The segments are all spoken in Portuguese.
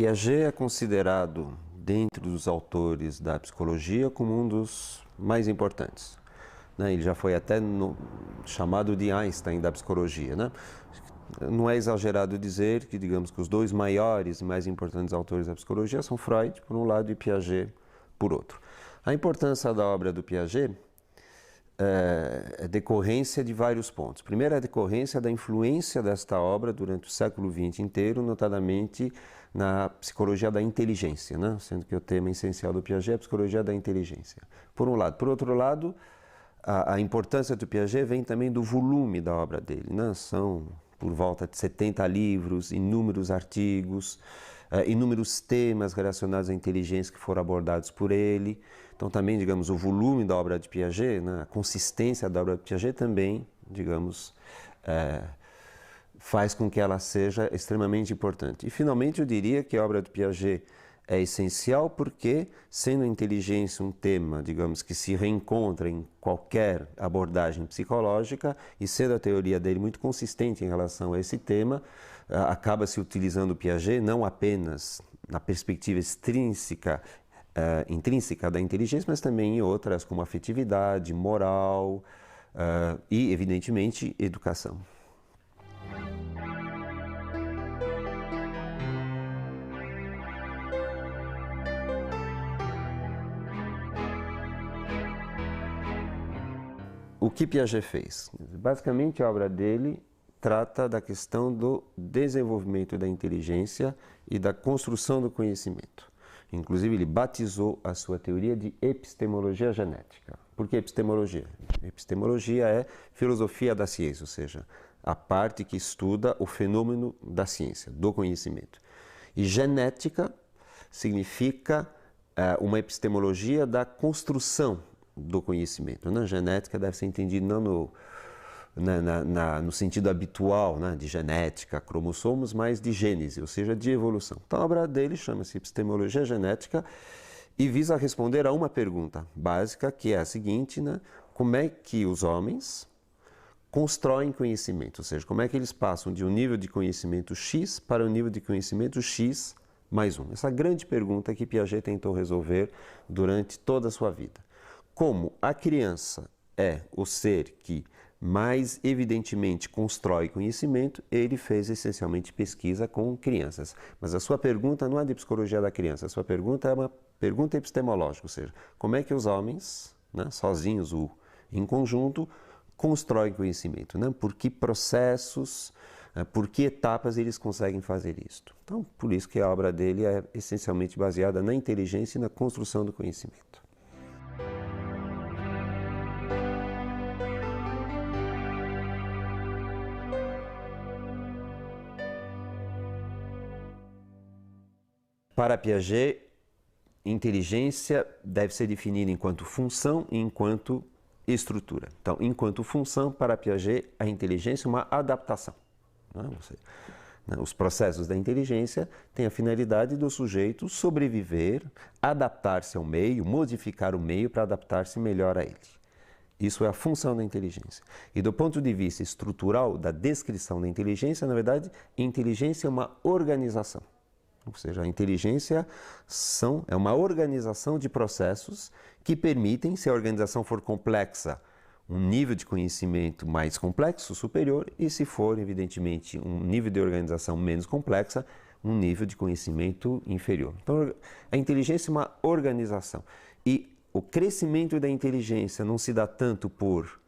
Piaget é considerado, dentre os autores da psicologia, como um dos mais importantes, né? Ele já foi até chamado de Einstein da psicologia, né? Não é exagerado dizer que, digamos, que os dois maiores e mais importantes autores da psicologia são Freud, por um lado, e Piaget, por outro. A importância da obra do Piaget é decorrência de vários pontos. Primeiro, é a decorrência da influência desta obra durante o século XX inteiro, notadamente na psicologia da inteligência, né? Sendo que o tema essencial do Piaget é a psicologia da inteligência, por um lado. Por outro lado, a importância do Piaget vem também do volume da obra dele, né? São por volta de 70 livros, inúmeros artigos, inúmeros temas relacionados à inteligência que foram abordados por ele. Então também, digamos, o volume da obra de Piaget, né, a consistência da obra de Piaget também, digamos, faz com que ela seja extremamente importante. E finalmente eu diria que a obra de Piaget é essencial porque, sendo a inteligência um tema, digamos, que se reencontra em qualquer abordagem psicológica, e sendo a teoria dele muito consistente em relação a esse tema, acaba-se utilizando o Piaget não apenas na perspectiva intrínseca da inteligência, mas também em outras como afetividade, moral e, evidentemente, educação. O que Piaget fez? Basicamente, a obra dele trata da questão do desenvolvimento da inteligência e da construção do conhecimento. Inclusive, ele batizou a sua teoria de epistemologia genética. Por que epistemologia? Epistemologia é filosofia da ciência, ou seja, a parte que estuda o fenômeno da ciência, do conhecimento. E genética significa uma epistemologia da construção do conhecimento, né? Genética deve ser entendida não no sentido habitual, né, de genética, cromossomos, mas de gênese, ou seja, de evolução. Então a obra dele chama-se Epistemologia Genética e visa responder a uma pergunta básica, que é a seguinte, né? Como é que os homens constroem conhecimento, ou seja, como é que eles passam de um nível de conhecimento X para um nível de conhecimento X mais um? Essa grande pergunta que Piaget tentou resolver durante toda a sua vida. Como a criança é o ser que mais evidentemente constrói conhecimento, ele fez essencialmente pesquisa com crianças. Mas a sua pergunta não é de psicologia da criança, a sua pergunta é uma pergunta epistemológica, ou seja, como é que os homens, né, sozinhos ou em conjunto, constroem conhecimento, né? Por que processos, por que etapas eles conseguem fazer isto. Então, por isso que a obra dele é essencialmente baseada na inteligência e na construção do conhecimento. Para Piaget, inteligência deve ser definida enquanto função e enquanto estrutura. Então, enquanto função, para Piaget, a inteligência é uma adaptação, né? Os processos da inteligência têm a finalidade do sujeito sobreviver, adaptar-se ao meio, modificar o meio para adaptar-se melhor a ele. Isso é a função da inteligência. E do ponto de vista estrutural, da descrição da inteligência, na verdade, inteligência é uma organização. Ou seja, a inteligência é uma organização de processos que permitem, se a organização for complexa, um nível de conhecimento mais complexo, superior, e se for, evidentemente, um nível de organização menos complexa, um nível de conhecimento inferior. Então, a inteligência é uma organização. E o crescimento da inteligência não se dá tanto por,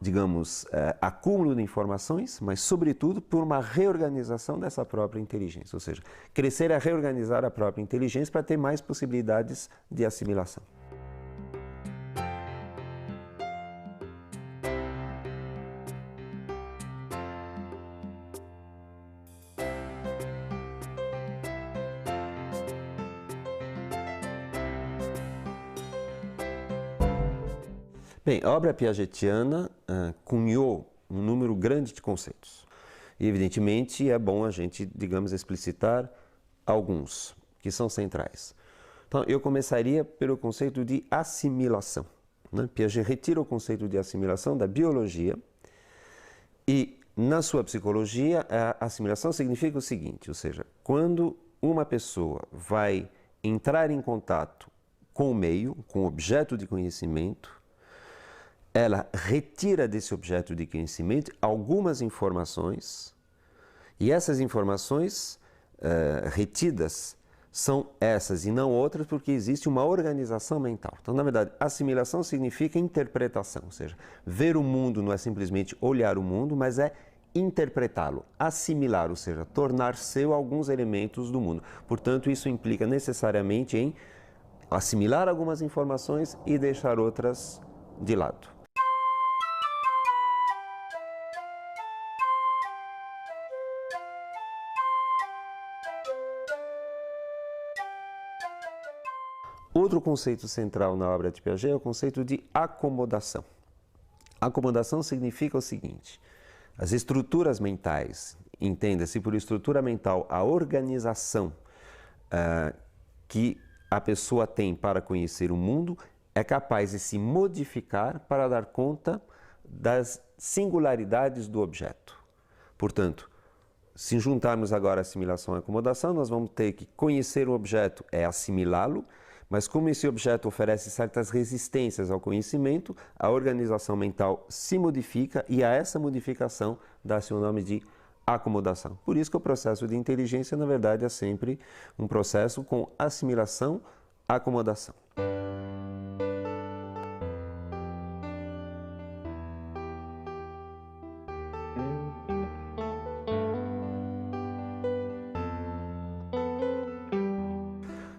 digamos, acúmulo de informações, mas, sobretudo, por uma reorganização dessa própria inteligência. Ou seja, crescer é reorganizar a própria inteligência para ter mais possibilidades de assimilação. Bem, a obra piagetiana cunhou um número grande de conceitos. E, evidentemente, é bom a gente, digamos, explicitar alguns, que são centrais. Então, eu começaria pelo conceito de assimilação, né? Piaget retira o conceito de assimilação da biologia e, na sua psicologia, a assimilação significa o seguinte, ou seja, quando uma pessoa vai entrar em contato com o meio, com o objeto de conhecimento, ela retira desse objeto de conhecimento algumas informações, e essas informações retidas são essas e não outras, porque existe uma organização mental. Então, na verdade, assimilação significa interpretação, ou seja, ver o mundo não é simplesmente olhar o mundo, mas é interpretá-lo, assimilar, ou seja, tornar seu alguns elementos do mundo. Portanto, isso implica necessariamente em assimilar algumas informações e deixar outras de lado. Outro conceito central na obra de Piaget é o conceito de acomodação. Acomodação significa o seguinte: as estruturas mentais, entenda-se por estrutura mental a organização que a pessoa tem para conhecer o mundo, é capaz de se modificar para dar conta das singularidades do objeto. Portanto, se juntarmos agora assimilação e acomodação, nós vamos ter que conhecer o objeto é assimilá-lo, mas como esse objeto oferece certas resistências ao conhecimento, a organização mental se modifica e a essa modificação dá-se o nome de acomodação. Por isso que o processo de inteligência, na verdade, é sempre um processo com assimilação, acomodação.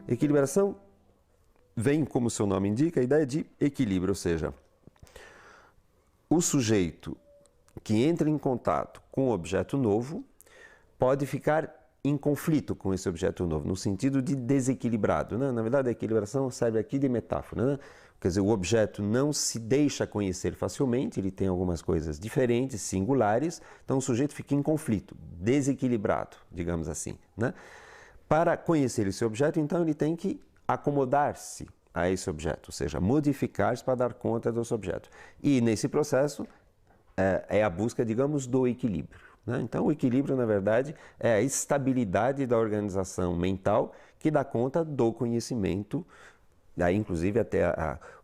Equilibração vem, como seu nome indica, a ideia de equilíbrio, ou seja, o sujeito que entra em contato com um objeto novo pode ficar em conflito com esse objeto novo, no sentido de desequilibrado, né? Na verdade, a equilibração serve aqui de metáfora, né? Quer dizer, o objeto não se deixa conhecer facilmente, ele tem algumas coisas diferentes, singulares, então o sujeito fica em conflito, desequilibrado, digamos assim, né? Para conhecer esse objeto, então, ele tem que acomodar-se a esse objeto, ou seja, modificar-se para dar conta desse objeto. E nesse processo é a busca, digamos, do equilíbrio, né? Então, o equilíbrio, na verdade, é a estabilidade da organização mental que dá conta do conhecimento. Daí, inclusive, até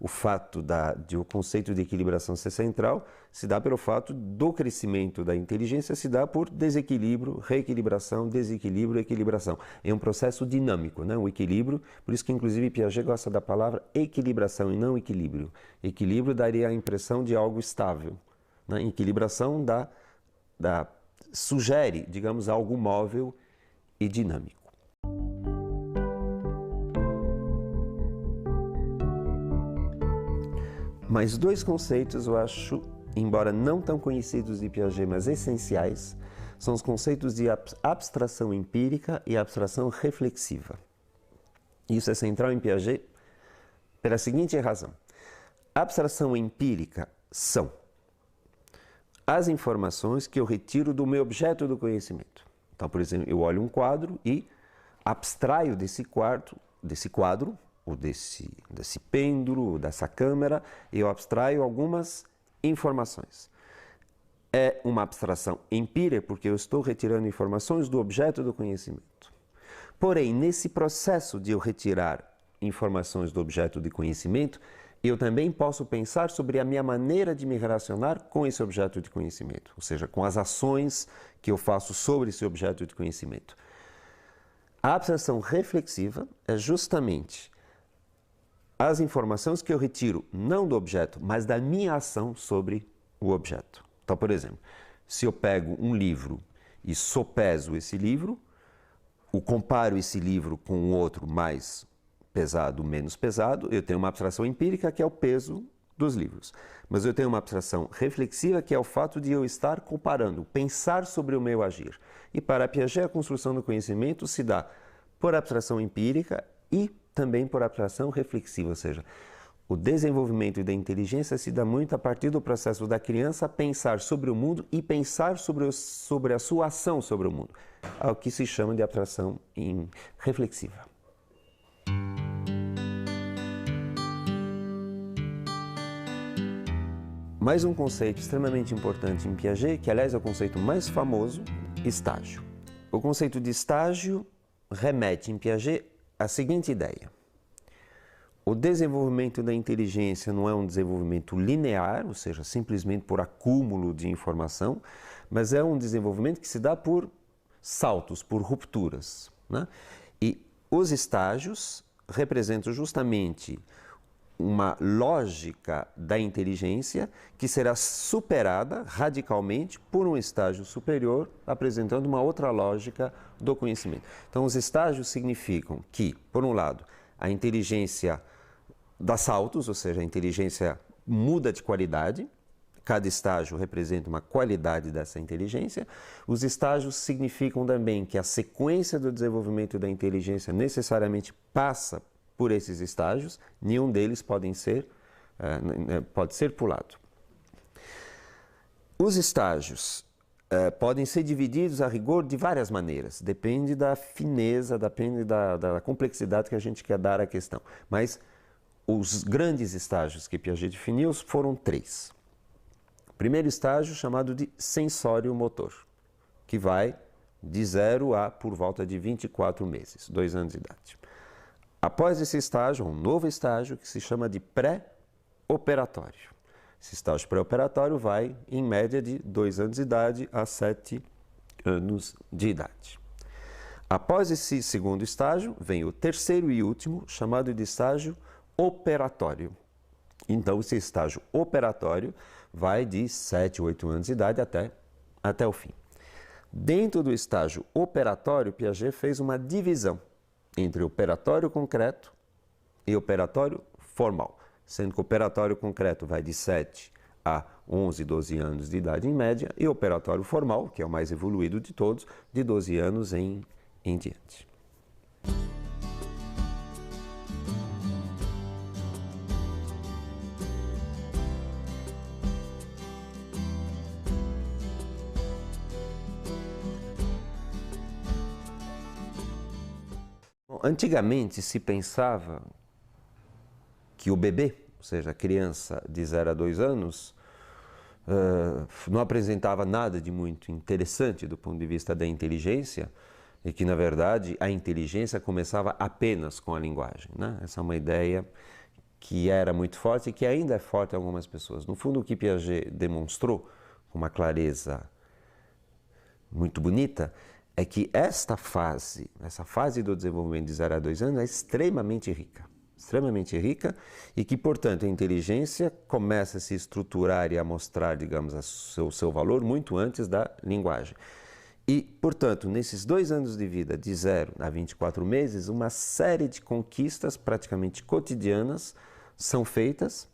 o fato de o conceito de equilibração ser central se dá pelo fato do crescimento da inteligência, se dá por desequilíbrio, reequilibração, desequilíbrio, equilibração. É um processo dinâmico, né? O equilíbrio, por isso que, inclusive, Piaget gosta da palavra equilibração e não equilíbrio. Equilíbrio daria a impressão de algo estável, né? Equilibração sugere, digamos, algo móvel e dinâmico. Mas dois conceitos eu acho, embora não tão conhecidos de Piaget, mas essenciais, são os conceitos de abstração empírica e abstração reflexiva. Isso é central em Piaget pela seguinte razão. A abstração empírica são as informações que eu retiro do meu objeto do conhecimento. Então, por exemplo, eu olho um quadro e abstraio desse quadro, ou desse pêndulo, ou dessa câmera, eu abstraio algumas informações. É uma abstração empírica porque eu estou retirando informações do objeto do conhecimento. Porém, nesse processo de eu retirar informações do objeto de conhecimento, eu também posso pensar sobre a minha maneira de me relacionar com esse objeto de conhecimento, ou seja, com as ações que eu faço sobre esse objeto de conhecimento. A abstração reflexiva é justamente as informações que eu retiro não do objeto, mas da minha ação sobre o objeto. Então, por exemplo, se eu pego um livro e sopeso esse livro, comparo esse livro com um outro mais pesado, menos pesado, eu tenho uma abstração empírica que é o peso dos livros. Mas eu tenho uma abstração reflexiva que é o fato de eu estar comparando, pensar sobre o meu agir. E para Piaget, a construção do conhecimento se dá por abstração empírica e também por abstração reflexiva, ou seja, o desenvolvimento da inteligência se dá muito a partir do processo da criança pensar sobre o mundo e pensar sobre a sua ação sobre o mundo, ao que se chama de abstração reflexiva. Mais um conceito extremamente importante em Piaget, que aliás é o conceito mais famoso, estágio. O conceito de estágio remete em Piaget à seguinte ideia. O desenvolvimento da inteligência não é um desenvolvimento linear, ou seja, simplesmente por acúmulo de informação, mas é um desenvolvimento que se dá por saltos, por rupturas, né? E os estágios representam justamente uma lógica da inteligência que será superada radicalmente por um estágio superior, apresentando uma outra lógica do conhecimento. Então, os estágios significam que, por um lado, a inteligência dá saltos, ou seja, a inteligência muda de qualidade. Cada estágio representa uma qualidade dessa inteligência. Os estágios significam também que a sequência do desenvolvimento da inteligência necessariamente passa por esses estágios, nenhum deles pode ser pulado. Os estágios podem ser divididos a rigor de várias maneiras, depende da fineza, depende da complexidade que a gente quer dar à questão. Mas os grandes estágios que Piaget definiu foram 3. O primeiro estágio chamado de sensório-motor, que vai de 0 a por volta de 24 meses, 2 anos de idade. Após esse estágio, um novo estágio que se chama de pré-operatório. Esse estágio pré-operatório vai, em média, de 2 anos de idade a 7 anos de idade. Após esse segundo estágio, vem o terceiro e último, chamado de estágio operatório. Então, esse estágio operatório vai de 7, 8 anos de idade até o fim. Dentro do estágio operatório, Piaget fez uma divisão entre operatório concreto e operatório formal, sendo que o operatório concreto vai de 7 a 11, 12 anos de idade em média, e o operatório formal, que é o mais evoluído de todos, de 12 anos em diante. Antigamente se pensava que o bebê, ou seja, a criança de 0 a 2 anos, não apresentava nada de muito interessante do ponto de vista da inteligência e que, na verdade, a inteligência começava apenas com a linguagem, né? Essa é uma ideia que era muito forte e que ainda é forte em algumas pessoas. No fundo, o que Piaget demonstrou com uma clareza muito bonita, é que essa fase do desenvolvimento de 0 a 2 anos é extremamente rica e que, portanto, a inteligência começa a se estruturar e a mostrar, digamos, o seu valor muito antes da linguagem. E, portanto, nesses 2 anos de vida, de 0 a 24 meses, uma série de conquistas praticamente cotidianas são feitas,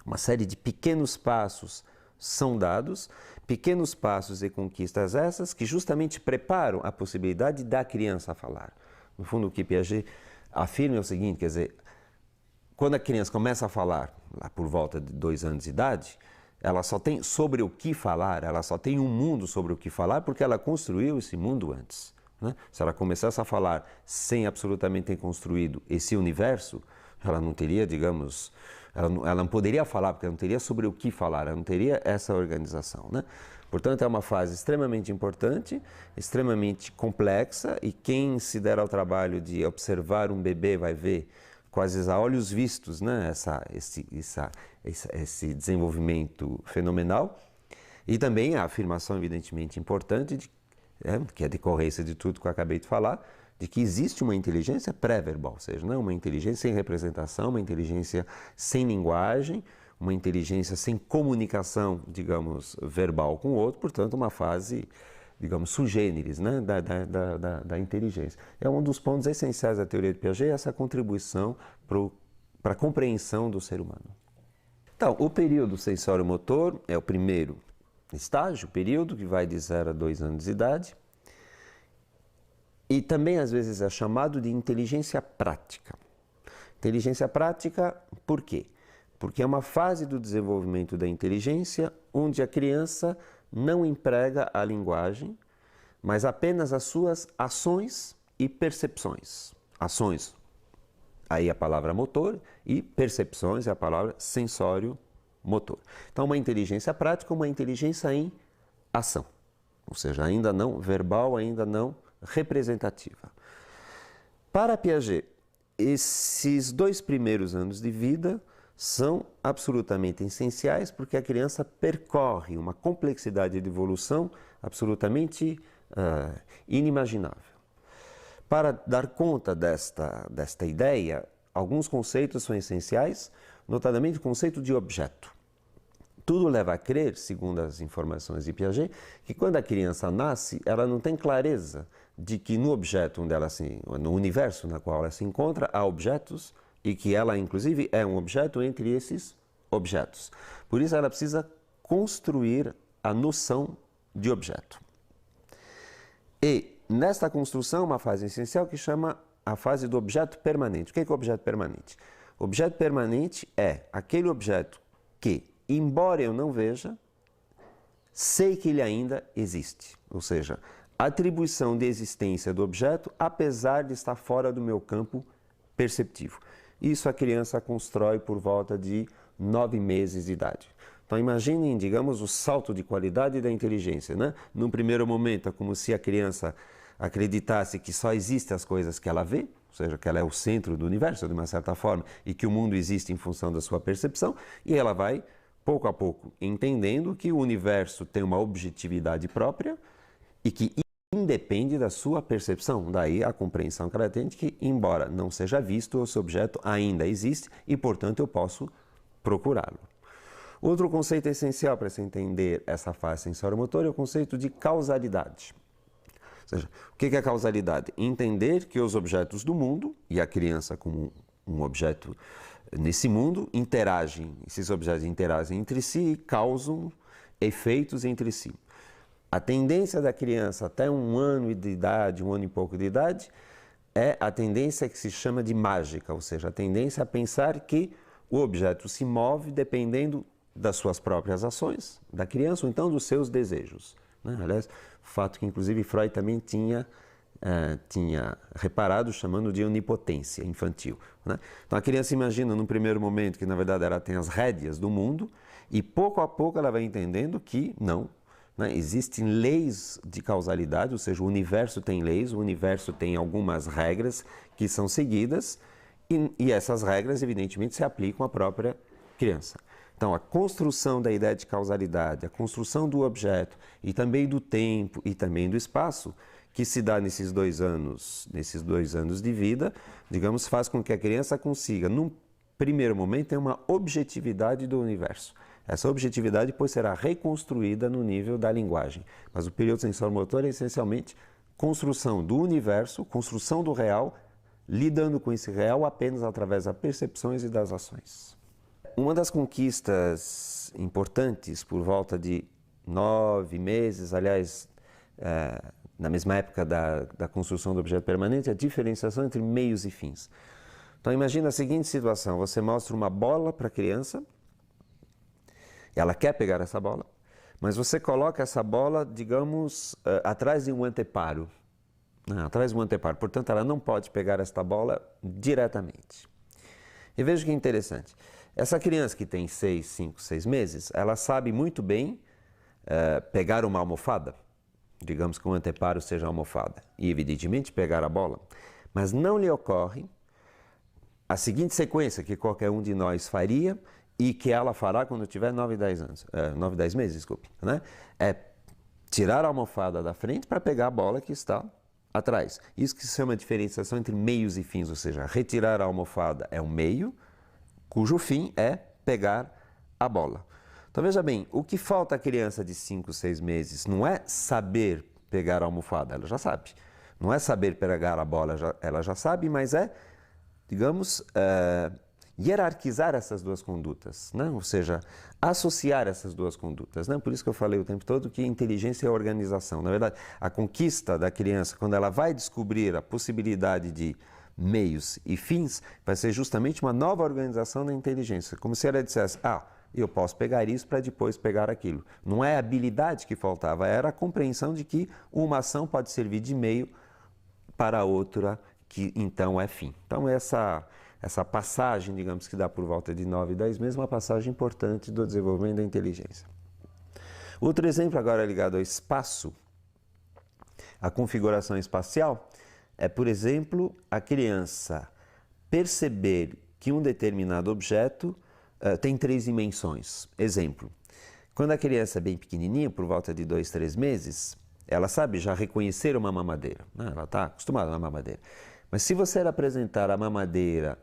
uma série de pequenos passos são dados, pequenos passos e conquistas essas que justamente preparam a possibilidade da criança falar. No fundo, o que Piaget afirma é o seguinte, quer dizer, quando a criança começa a falar, lá por volta de 2 anos de idade, ela só tem sobre o que falar, ela só tem um mundo sobre o que falar porque ela construiu esse mundo antes, né? Se ela começasse a falar sem absolutamente ter construído esse universo, ela não teria, digamos, ela não poderia falar, porque ela não teria sobre o que falar, ela não teria essa organização, né? Portanto, é uma fase extremamente importante, extremamente complexa, e quem se der ao trabalho de observar um bebê vai ver quase a olhos vistos, né, esse desenvolvimento fenomenal. E também a afirmação evidentemente importante, que é a decorrência de tudo que eu acabei de falar, de que existe uma inteligência pré-verbal, ou seja, não uma inteligência sem representação, uma inteligência sem linguagem, uma inteligência sem comunicação, digamos, verbal com o outro, portanto, uma fase, digamos, sui generis, né, da inteligência. É um dos pontos essenciais da teoria de Piaget, essa contribuição para a compreensão do ser humano. Então, o período sensório-motor é o primeiro estágio, período que vai de 0 a 2 anos de idade, e também às vezes é chamado de inteligência prática. Inteligência prática, por quê? Porque é uma fase do desenvolvimento da inteligência onde a criança não emprega a linguagem, mas apenas as suas ações e percepções. Ações, aí a palavra motor, e percepções é a palavra sensório-motor. Então, uma inteligência prática é uma inteligência em ação, ou seja, ainda não verbal, ainda não representativa. Para Piaget, esses 2 primeiros anos de vida são absolutamente essenciais porque a criança percorre uma complexidade de evolução absolutamente inimaginável. Para dar conta desta ideia, alguns conceitos são essenciais, notadamente o conceito de objeto. Tudo leva a crer, segundo as informações de Piaget, que quando a criança nasce, ela não tem clareza de que no objeto no universo na qual ela se encontra, há objetos e que ela, inclusive, é um objeto entre esses objetos. Por isso, ela precisa construir a noção de objeto. E, nesta construção, uma fase essencial que chama a fase do objeto permanente. O que é o objeto permanente? O objeto permanente é aquele objeto que, embora eu não veja, sei que ele ainda existe. Ou seja, a atribuição de existência do objeto, apesar de estar fora do meu campo perceptivo. Isso a criança constrói por volta de 9 meses de idade. Então imaginem, digamos, o salto de qualidade da inteligência, né? Num primeiro momento é como se a criança acreditasse que só existem as coisas que ela vê, ou seja, que ela é o centro do universo, de uma certa forma, e que o mundo existe em função da sua percepção, e ela vai, pouco a pouco, entendendo que o universo tem uma objetividade própria e que independe da sua percepção. Daí a compreensão que ela tem de que, embora não seja visto, esse objeto ainda existe e, portanto, eu posso procurá-lo. Outro conceito essencial para se entender essa fase sensório-motora é o conceito de causalidade. Ou seja, o que é causalidade? Entender que os objetos do mundo, e a criança como um objeto nesse mundo, esses objetos interagem entre si e causam efeitos entre si. A tendência da criança até 1 ano de idade, 1 ano e pouco de idade, é a tendência que se chama de mágica, ou seja, a tendência a pensar que o objeto se move dependendo das suas próprias ações, da criança, ou então dos seus desejos. Né? Aliás, fato que inclusive Freud também tinha reparado, chamando de onipotência infantil. Né? Então a criança imagina num primeiro momento que na verdade ela tem as rédeas do mundo e pouco a pouco ela vai entendendo que não, né? Existem leis de causalidade, ou seja, o universo tem leis, o universo tem algumas regras que são seguidas e essas regras evidentemente se aplicam à própria criança. Então, a construção da ideia de causalidade, a construção do objeto e também do tempo e também do espaço, que se dá nesses 2 anos de vida, digamos, faz com que a criança consiga, num primeiro momento, ter uma objetividade do universo. Essa objetividade depois será reconstruída no nível da linguagem. Mas o período sensório-motor é essencialmente construção do universo, construção do real, lidando com esse real apenas através das percepções e das ações. Uma das conquistas importantes por volta de 9 meses, aliás, na mesma época da construção do objeto permanente, é a diferenciação entre meios e fins. Então imagina a seguinte situação, você mostra uma bola para a criança, ela quer pegar essa bola, mas você coloca essa bola, digamos, atrás de um anteparo. Atrás de um anteparo, portanto ela não pode pegar esta bola diretamente. E veja que interessante. Essa criança que tem 5, 6 meses, ela sabe muito bem pegar uma almofada, digamos que um anteparo seja a almofada, e evidentemente pegar a bola, mas não lhe ocorre a seguinte sequência que qualquer um de nós faria e que ela fará quando tiver 9, 10 meses, desculpe, né? É tirar a almofada da frente para pegar a bola que está atrás. Isso que se chama diferenciação entre meios e fins, ou seja, retirar a almofada é um meio, cujo fim é pegar a bola. Então veja bem, o que falta à criança de 5, 6 meses não é saber pegar a almofada, ela já sabe. Não é saber pegar a bola, ela já sabe, mas é, digamos, hierarquizar essas duas condutas, né? Ou seja, associar essas duas condutas. Né? Por isso que eu falei o tempo todo que inteligência é organização. Na verdade, a conquista da criança, quando ela vai descobrir a possibilidade de meios e fins, vai ser justamente uma nova organização da inteligência. Como se ela dissesse, eu posso pegar isso para depois pegar aquilo. Não é a habilidade que faltava, era a compreensão de que uma ação pode servir de meio para outra, que então é fim. Então essa passagem, digamos que dá por volta de 9, 10 meses, uma passagem importante do desenvolvimento da inteligência. Outro exemplo agora ligado ao espaço. A configuração espacial é, por exemplo, a criança perceber que um determinado objeto tem 3 dimensões. Exemplo, quando a criança é bem pequenininha, por volta de 2, 3 meses, ela sabe já reconhecer uma mamadeira, né? Ela está acostumada a uma mamadeira. Mas se você apresentar a mamadeira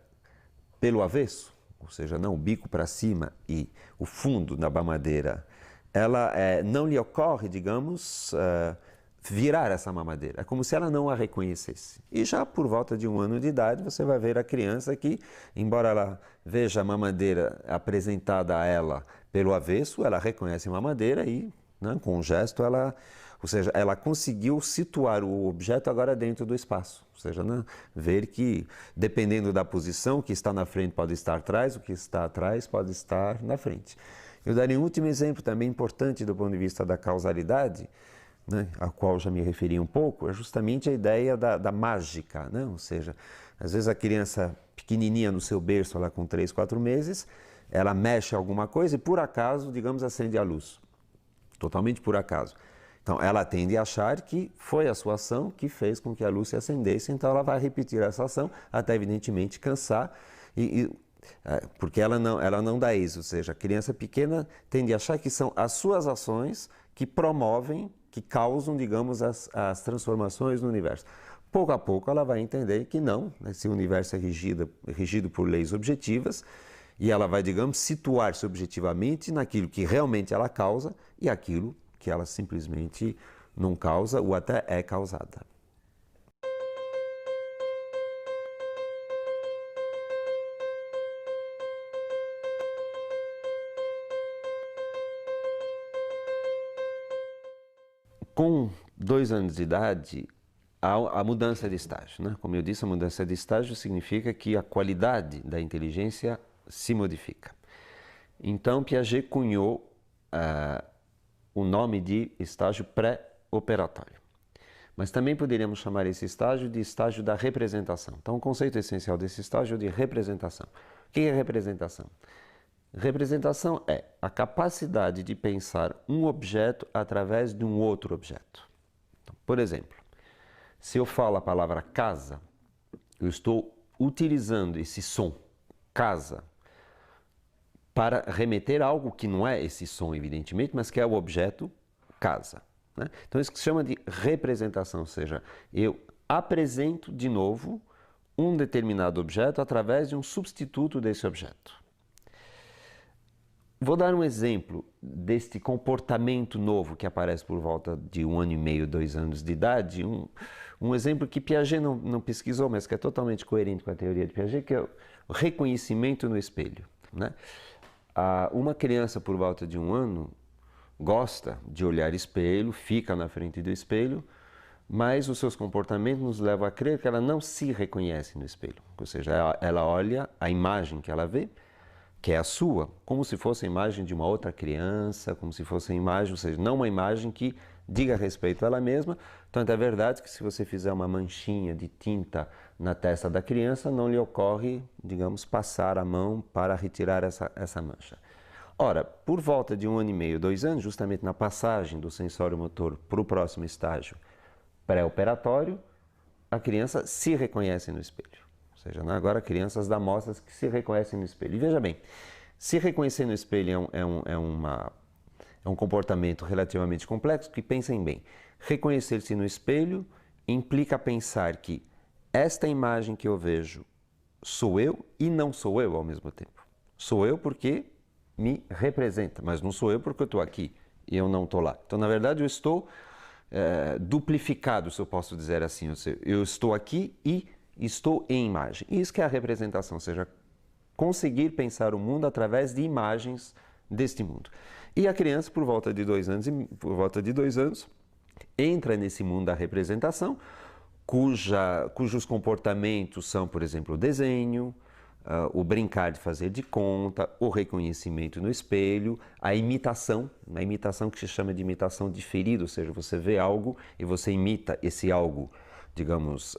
pelo avesso, ou seja, não o bico para cima e o fundo da mamadeira, ela não lhe ocorre, digamos, virar essa mamadeira. É como se ela não a reconhecesse. E já por volta de 1 ano de idade, você vai ver a criança que, embora ela veja a mamadeira apresentada a ela pelo avesso, ela reconhece a mamadeira e, né, com um gesto, ou seja, ela conseguiu situar o objeto agora dentro do espaço. Ou seja, né, ver que, dependendo da posição, o que está na frente pode estar atrás, o que está atrás pode estar na frente. Eu daria um último exemplo também importante do ponto de vista da causalidade, né, a qual já me referi um pouco, é justamente a ideia da mágica, né? Ou seja, às vezes a criança pequenininha no seu berço, lá com 3, 4 meses, ela mexe alguma coisa e por acaso, digamos, acende a luz. Totalmente por acaso. Então, ela tende a achar que foi a sua ação que fez com que a luz se acendesse, então ela vai repetir essa ação até, evidentemente, cansar, porque ela não dá êxito. Ou seja, a criança pequena tende a achar que são as suas ações que promovem, que causam, digamos, as transformações no universo. Pouco a pouco ela vai entender que não, esse universo é regido por leis objetivas e ela vai, digamos, situar-se objetivamente naquilo que realmente ela causa e aquilo que ela simplesmente não causa ou até é causada. Com 2 anos de idade, há a mudança de estágio, né? Como eu disse, a mudança de estágio significa que a qualidade da inteligência se modifica. Então, Piaget cunhou o nome de estágio pré-operatório. Mas também poderíamos chamar esse estágio de estágio da representação. Então, o conceito essencial desse estágio é de representação. O que é representação? Representação é a capacidade de pensar um objeto através de um outro objeto. Então, por exemplo, se eu falo a palavra casa, eu estou utilizando esse som, casa, para remeter a algo que não é esse som, evidentemente, mas que é o objeto casa, né? Então, isso que se chama de representação, ou seja, eu apresento de novo um determinado objeto através de um substituto desse objeto. Vou dar um exemplo deste comportamento novo que aparece por volta de 1 ano e meio, 2 anos de idade. Um exemplo que Piaget não pesquisou, mas que é totalmente coerente com a teoria de Piaget, que é o reconhecimento no espelho, né? Uma criança por volta de 1 ano gosta de olhar espelho, fica na frente do espelho, mas os seus comportamentos nos levam a crer que ela não se reconhece no espelho. Ou seja, ela olha a imagem que ela vê, que é a sua, como se fosse a imagem de uma outra criança, como se fosse a imagem, ou seja, não uma imagem que diga respeito a ela mesma. Tanto é verdade que se você fizer uma manchinha de tinta na testa da criança, não lhe ocorre, digamos, passar a mão para retirar essa mancha. Ora, por volta de 1 ano e meio, 2 anos, justamente na passagem do sensório motor para o próximo estágio pré-operatório, a criança se reconhece no espelho. Ou seja, agora crianças da amostras que se reconhecem no espelho. E veja bem, se reconhecer no espelho é um comportamento relativamente complexo, que pensem bem. Reconhecer-se no espelho implica pensar que esta imagem que eu vejo sou eu e não sou eu ao mesmo tempo. Sou eu porque me representa, mas não sou eu porque eu estou aqui e eu não estou lá. Então, na verdade, eu estou duplificado, se eu posso dizer assim. Ou seja, eu estou aqui e estou em imagem. Isso que é a representação, ou seja, conseguir pensar o mundo através de imagens deste mundo. E a criança, por volta de 2 anos, entra nesse mundo da representação, cujos comportamentos são, por exemplo, o desenho, o brincar de fazer de conta, o reconhecimento no espelho, a imitação que se chama de imitação diferida, ou seja, você vê algo e você imita esse algo, digamos,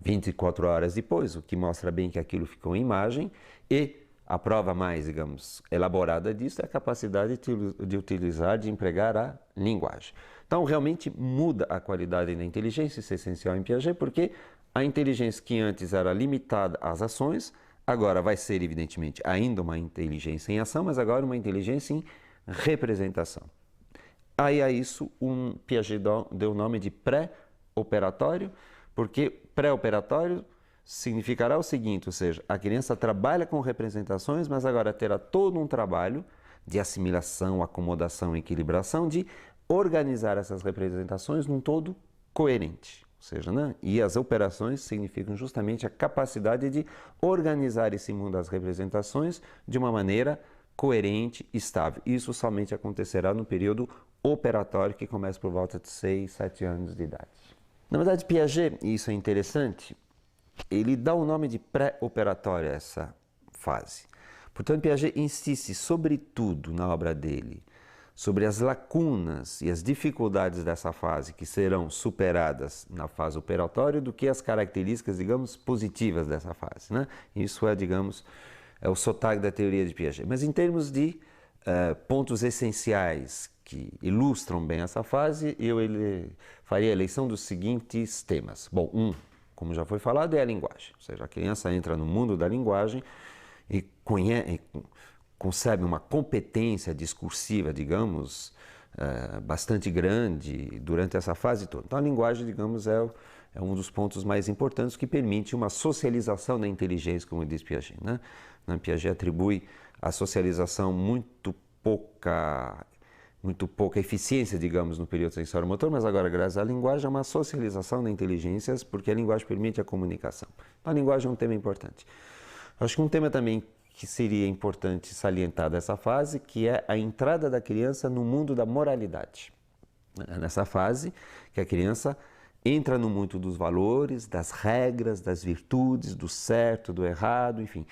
24 horas depois, o que mostra bem que aquilo ficou em imagem, e A prova mais, digamos, elaborada disso é a capacidade de utilizar, de empregar a linguagem. Então, realmente muda a qualidade da inteligência, isso é essencial em Piaget, porque a inteligência que antes era limitada às ações, agora vai ser, evidentemente, ainda uma inteligência em ação, mas agora uma inteligência em representação. Aí a isso, Piaget deu o nome de pré-operatório, porque pré-operatório significará o seguinte, ou seja, a criança trabalha com representações, mas agora terá todo um trabalho de assimilação, acomodação, equilibração, de organizar essas representações num todo coerente. Ou seja, né? E as operações significam justamente a capacidade de organizar esse mundo das representações de uma maneira coerente e estável. Isso somente acontecerá no período operatório, que começa por volta de 6, 7 anos de idade. Na verdade, Piaget, e isso é interessante, ele dá o nome de pré-operatório a essa fase. Portanto, Piaget insiste, sobretudo na obra dele, sobre as lacunas e as dificuldades dessa fase que serão superadas na fase operatória do que as características, digamos, positivas dessa fase, né? Isso é, digamos, é o sotaque da teoria de Piaget. Mas em termos de pontos essenciais que ilustram bem essa fase, eu faria a eleição dos seguintes temas. Bom, como já foi falado, é a linguagem. Ou seja, a criança entra no mundo da linguagem e concebe uma competência discursiva, digamos, bastante grande durante essa fase toda. Então, a linguagem, digamos, é um dos pontos mais importantes que permite uma socialização da inteligência, como diz Piaget, né? Piaget atribui à socialização muito pouca eficiência, digamos, no período sensório-motor, mas agora, graças à linguagem, é uma socialização da inteligência, porque a linguagem permite a comunicação. Então, a linguagem é um tema importante. Acho que um tema também que seria importante salientar dessa fase, que é a entrada da criança no mundo da moralidade. É nessa fase que a criança entra no mundo dos valores, das regras, das virtudes, do certo, do errado, enfim.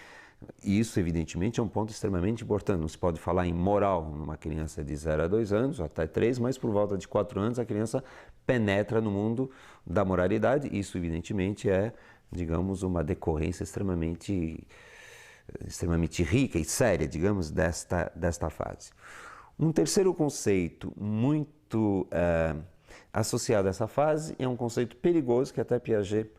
E isso, evidentemente, é um ponto extremamente importante. Não se pode falar em moral numa criança de 0 a 2 anos, ou até 3, mas por volta de 4 anos a criança penetra no mundo da moralidade. Isso, evidentemente, é, digamos, uma decorrência extremamente rica e séria, digamos, desta fase. Um terceiro conceito muito associado a essa fase é um conceito perigoso que até Piaget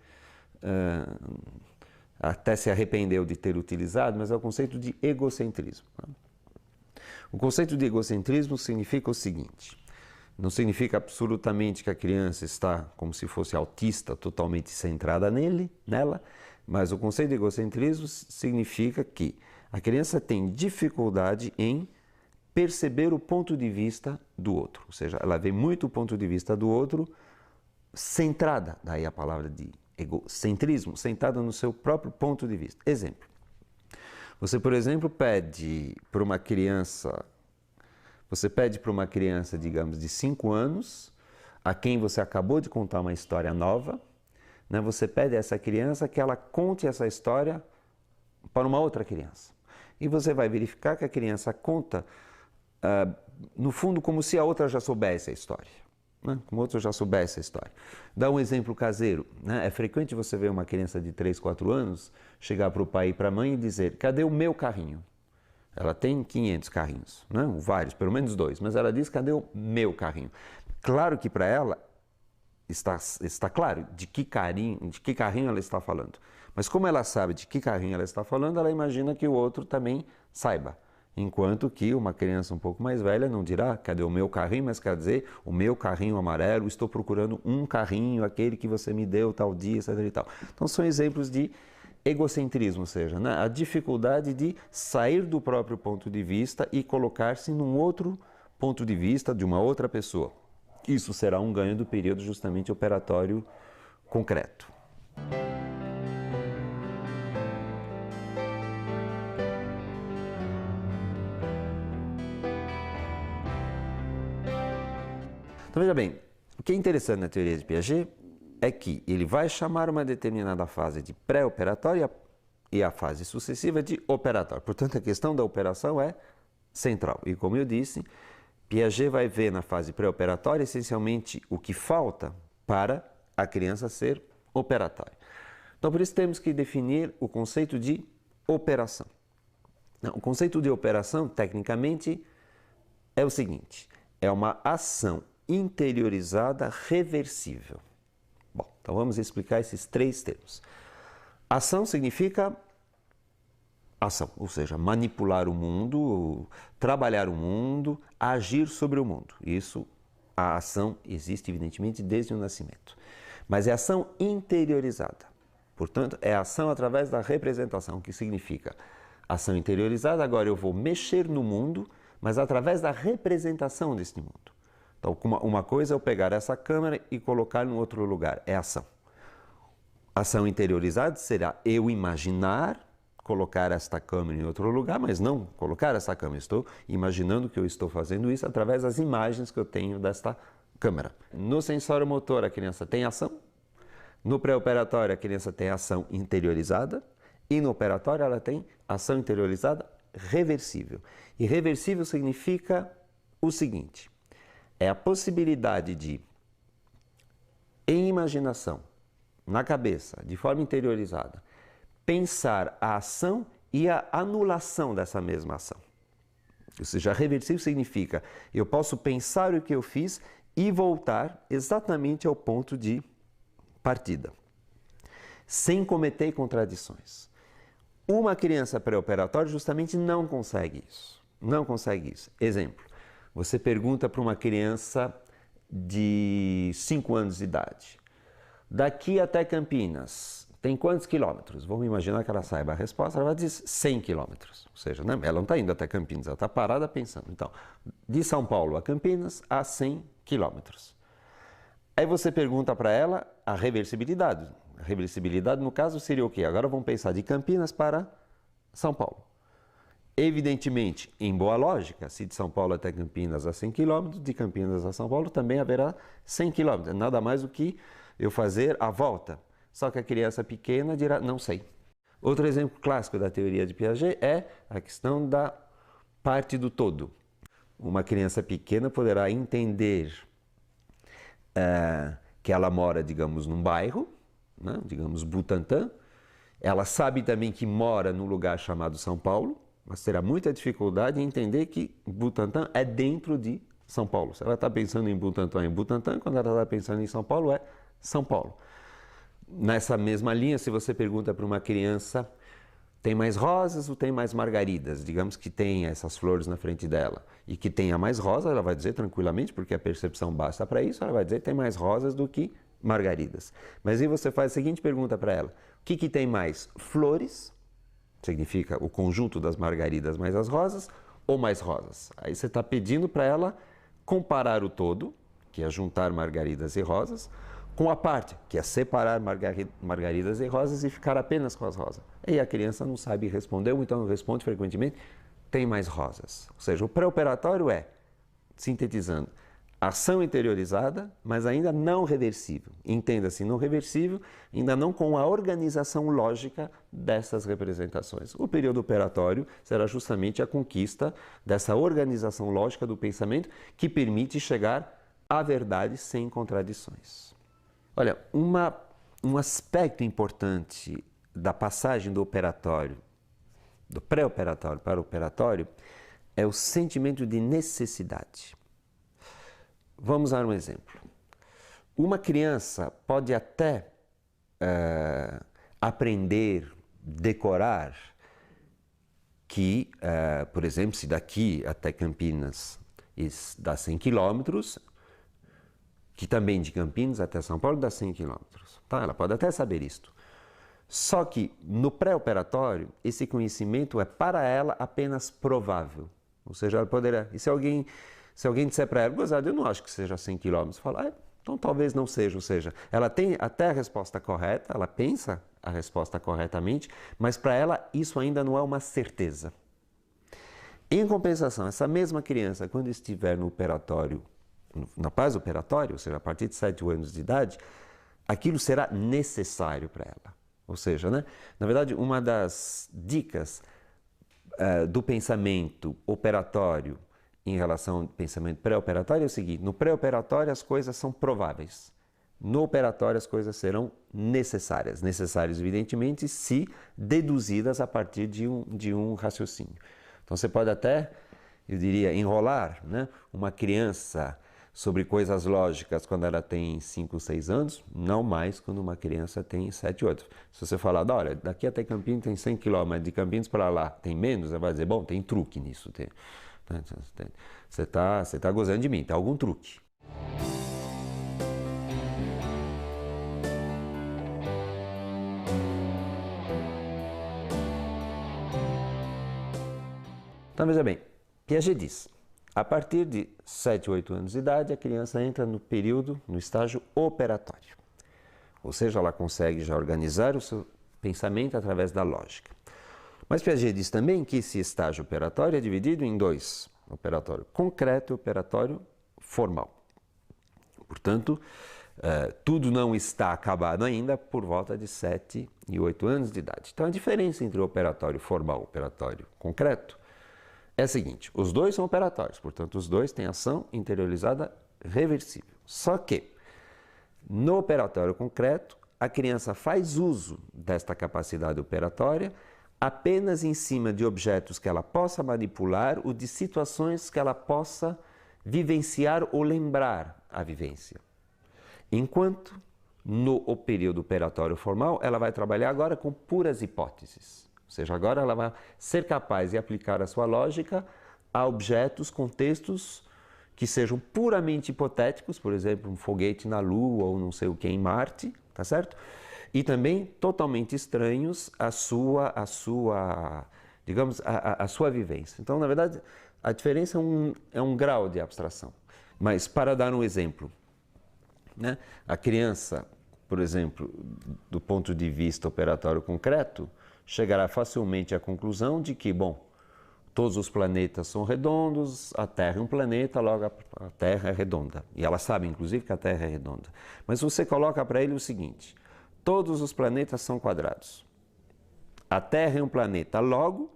até se arrependeu de ter utilizado, mas é o conceito de egocentrismo. O conceito de egocentrismo significa o seguinte: não significa absolutamente que a criança está como se fosse autista, totalmente centrada nela, mas o conceito de egocentrismo significa que a criança tem dificuldade em perceber o ponto de vista do outro, ou seja, ela vê muito o ponto de vista do outro centrada, daí a palavra de egocentrismo, centrada no seu próprio ponto de vista. Exemplo, você, por exemplo, pede para uma criança, digamos, de 5 anos, a quem você acabou de contar uma história nova, né? Você pede a essa criança que ela conte essa história para uma outra criança. E você vai verificar que a criança conta, no fundo, como se a outra já soubesse a história. Como outro já soubesse a história. Dá um exemplo caseiro, né? É frequente você ver uma criança de 3, 4 anos chegar para o pai e para a mãe e dizer: cadê o meu carrinho? Ela tem 500 carrinhos, né? Vários, pelo menos 2, mas ela diz: cadê o meu carrinho? Claro que para ela está claro de que carrinho ela está falando. Mas como ela sabe de que carrinho ela está falando, ela imagina que o outro também saiba. Enquanto que uma criança um pouco mais velha não dirá: cadê o meu carrinho? Mas quer dizer, o meu carrinho amarelo, estou procurando um carrinho, aquele que você me deu tal dia, etc. e tal. Então são exemplos de egocentrismo, ou seja, né? A dificuldade de sair do próprio ponto de vista e colocar-se num outro ponto de vista de uma outra pessoa. Isso será um ganho do período justamente operatório concreto. Então, veja bem, o que é interessante na teoria de Piaget é que ele vai chamar uma determinada fase de pré-operatória e a fase sucessiva de operatória. Portanto, a questão da operação é central. E, como eu disse, Piaget vai ver na fase pré-operatória essencialmente o que falta para a criança ser operatória. Então, por isso temos que definir o conceito de operação. Não, o conceito de operação, tecnicamente, é o seguinte: é uma ação interiorizada reversível. Bom, então vamos explicar esses 3 termos. Ação significa ação, ou seja, manipular o mundo, trabalhar o mundo, agir sobre o mundo. Isso, a ação existe evidentemente desde o nascimento. Mas é ação interiorizada. Portanto, é ação através da representação, que significa ação interiorizada. Agora eu vou mexer no mundo, mas através da representação deste mundo. Então, uma coisa é eu pegar essa câmera e colocar em outro lugar, é ação. Ação interiorizada será eu imaginar colocar esta câmera em outro lugar, mas não colocar essa câmera. Estou imaginando que eu estou fazendo isso através das imagens que eu tenho desta câmera. No sensório motor, a criança tem ação. No pré-operatório, a criança tem ação interiorizada. E no operatório, ela tem ação interiorizada reversível. E reversível significa o seguinte: é a possibilidade de, em imaginação, na cabeça, de forma interiorizada, pensar a ação e a anulação dessa mesma ação. Ou seja, reversível significa eu posso pensar o que eu fiz e voltar exatamente ao ponto de partida, sem cometer contradições. Uma criança pré-operatória justamente não consegue isso. Não consegue isso. Exemplo, você pergunta para uma criança de 5 anos de idade: daqui até Campinas tem quantos quilômetros? Vamos imaginar que ela saiba a resposta, ela vai dizer 100 quilômetros. Ou seja, né? Ela não está indo até Campinas, ela está parada pensando. Então, de São Paulo a Campinas, há 100 quilômetros. Aí você pergunta para ela a reversibilidade. A reversibilidade, no caso, seria o quê? Agora vamos pensar de Campinas para São Paulo. Evidentemente, em boa lógica, se de São Paulo até Campinas há 100 km, de Campinas a São Paulo também haverá 100 km. Nada mais do que eu fazer a volta. Só que a criança pequena dirá, não sei. Outro exemplo clássico da teoria de Piaget é a questão da parte do todo. Uma criança pequena poderá entender que ela mora, digamos, num bairro, né? Digamos Butantã. Ela sabe também que mora num lugar chamado São Paulo, mas terá muita dificuldade em entender que Butantã é dentro de São Paulo. Se ela está pensando em Butantã, quando ela está pensando em São Paulo, é São Paulo. Nessa mesma linha, se você pergunta para uma criança, tem mais rosas ou tem mais margaridas? Digamos que tem essas flores na frente dela e que tenha mais rosas, ela vai dizer tranquilamente, porque a percepção basta para isso, ela vai dizer que tem mais rosas do que margaridas. Mas aí você faz a seguinte pergunta para ela: o que tem mais? Flores, significa o conjunto das margaridas mais as rosas, ou mais rosas? Aí você está pedindo para ela comparar o todo, que é juntar margaridas e rosas, com a parte, que é separar margaridas e rosas e ficar apenas com as rosas. E a criança não sabe responder, ou então responde frequentemente, tem mais rosas. Ou seja, o pré-operatório é, sintetizando, ação interiorizada, mas ainda não reversível. Entenda-se, não reversível, ainda não com a organização lógica dessas representações. O período operatório será justamente a conquista dessa organização lógica do pensamento que permite chegar à verdade sem contradições. Olha, um aspecto importante da passagem do operatório, do pré-operatório para o operatório, é o sentimento de necessidade. Vamos dar um exemplo. Uma criança pode até aprender, decorar, que, por exemplo, se daqui até Campinas dá 100 quilômetros, que também de Campinas até São Paulo dá 100 quilômetros. Tá? Ela pode até saber isto. Só que no pré-operatório, esse conhecimento é para ela apenas provável. Ou seja, ela poderá... E se alguém disser para ela, gozado, eu não acho que seja 100 quilômetros, fala, então talvez não seja. Ou seja, ela tem até a resposta correta, ela pensa a resposta corretamente, mas para ela isso ainda não é uma certeza. Em compensação, essa mesma criança, quando estiver no operatório, na fase operatória, ou seja, a partir de 7 anos de idade, aquilo será necessário para ela. Ou seja, né? Na verdade, uma das dicas do pensamento operatório em relação ao pensamento pré-operatório é o seguinte: no pré-operatório as coisas são prováveis. No operatório as coisas serão necessárias. Necessárias, evidentemente, se deduzidas a partir de um raciocínio. Então você pode até, eu diria, enrolar, né, uma criança sobre coisas lógicas quando ela tem 5, 6 anos, não mais quando uma criança tem 7, 8. Se você falar, olha, daqui até Campinas tem 100 km, mas de Campinas para lá tem menos, ela vai dizer, bom, tem truque nisso. Você tá gozando de mim, tem algum truque. Então veja bem, Piaget diz, a partir de 7, 8 anos de idade, a criança entra no estágio operatório. Ou seja, ela consegue já organizar o seu pensamento através da lógica. Mas Piaget diz também que esse estágio operatório é dividido em dois, operatório concreto e operatório formal. Portanto, tudo não está acabado ainda por volta de 7 e 8 anos de idade. Então a diferença entre o operatório formal e o operatório concreto é a seguinte, os dois são operatórios, portanto os dois têm ação interiorizada reversível. Só que no operatório concreto, a criança faz uso desta capacidade operatória apenas em cima de objetos que ela possa manipular ou de situações que ela possa vivenciar ou lembrar a vivência. Enquanto no período operatório formal, ela vai trabalhar agora com puras hipóteses. Ou seja, agora ela vai ser capaz de aplicar a sua lógica a objetos, contextos que sejam puramente hipotéticos, por exemplo, um foguete na Lua ou não sei o que em Marte, tá certo? E também totalmente estranhos à sua vivência. Então, na verdade, a diferença é um grau de abstração. Mas, para dar um exemplo, né? A criança, por exemplo, do ponto de vista operatório concreto, chegará facilmente à conclusão de que, bom, todos os planetas são redondos, a Terra é um planeta, logo a Terra é redonda. E ela sabe, inclusive, que a Terra é redonda. Mas você coloca para ele o seguinte, todos os planetas são quadrados. A Terra é um planeta, logo,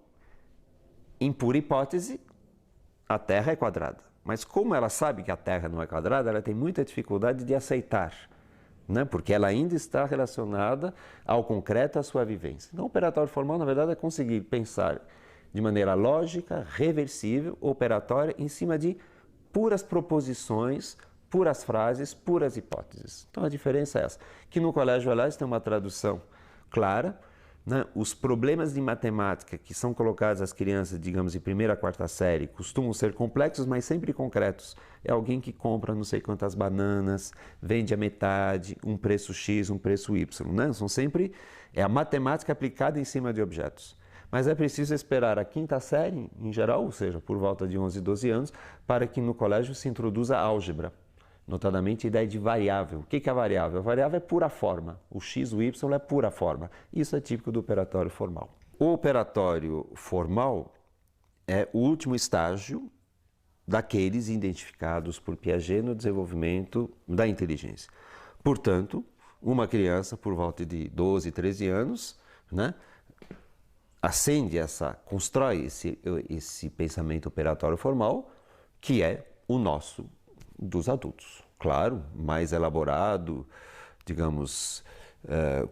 em pura hipótese, a Terra é quadrada. Mas como ela sabe que a Terra não é quadrada, ela tem muita dificuldade de aceitar, né? Porque ela ainda está relacionada ao concreto, à sua vivência. Então, o operatório formal, na verdade, é conseguir pensar de maneira lógica, reversível, operatória, em cima de puras proposições, puras frases, puras hipóteses. Então, a diferença é essa. Que no Colégio Elás tem uma tradução clara, né? Os problemas de matemática que são colocados às crianças, digamos, de primeira a quarta série, costumam ser complexos, mas sempre concretos. É alguém que compra não sei quantas bananas, vende a metade, um preço X, um preço Y, né? São sempre a matemática aplicada em cima de objetos. Mas é preciso esperar a quinta série, em geral, ou seja, por volta de 11, 12 anos, para que no colégio se introduza a álgebra. Notadamente a ideia de variável. O que é a variável? A variável é pura forma. O x, o y é pura forma. Isso é típico do operatório formal. O operatório formal é o último estágio daqueles identificados por Piaget no desenvolvimento da inteligência. Portanto, uma criança por volta de 12, 13 anos, né, constrói esse pensamento operatório formal, que é o nosso dos adultos. Claro, mais elaborado, digamos,